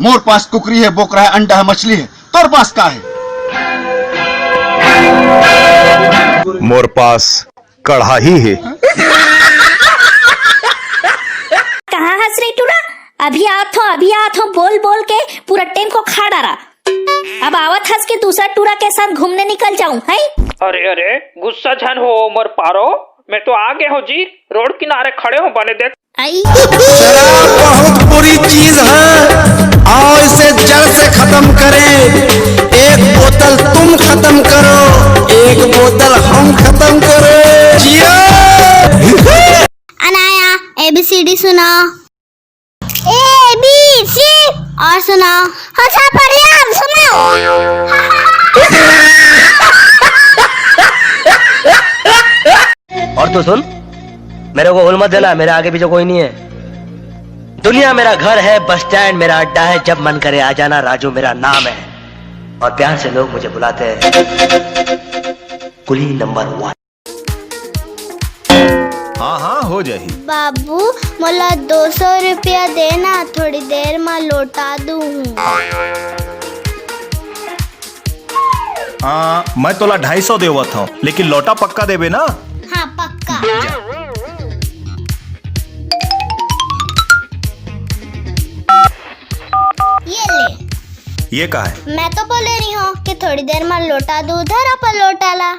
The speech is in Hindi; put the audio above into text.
मोर पास कुकरी है, बोकरा है, अंडा है, मछली है, तोर पास का है? मोर पास कढ़ाई है। कहाँ हंस रही टूरा? अभी आत हो बोल बोल के पूरा टेन को खा डाला। अब आवत हंस के दूसरा टूरा के साथ घूमने निकल जाऊं है? अरे अरे गुस्सा झन हो उमर पारो, मैं तो आ गया हूँ जी, रोड किनारे खड़े हो बने देख। आई शराब बहुत बुरी चीज है, आओ इसे जड़ से खत्म करें। एक बोतल तुम खत्म करो, एक बोतल हम खत्म करें। जियो। अनाया ABCD सुनाओ। ABC और सुनाओ। अच्छा परियार सुनाओ। और तो सुन, मेरे को भूल मत देना, मेरे आगे पीछे कोई नहीं है। दुनिया मेरा घर है, बस स्टैंड मेरा अड्डा है, जब मन करे आ जाना, राजू मेरा नाम है। और प्यार से लोग मुझे बुलाते हैं कुली नंबर 1। हाँ हाँ हो जाही। बाबू मोला 200 रुपया देना, थोड़ी देर में लौटा दूँ। हाँ मैं तोला 250 देवत हूँ, लेकिन लौटा पक्का देवे ना? हाँ पक्का। ये ले। ये का है? मैं तो बोले रही हूँ कि थोड़ी देर में लौटा दूँ, उधर अपन लौटा ला।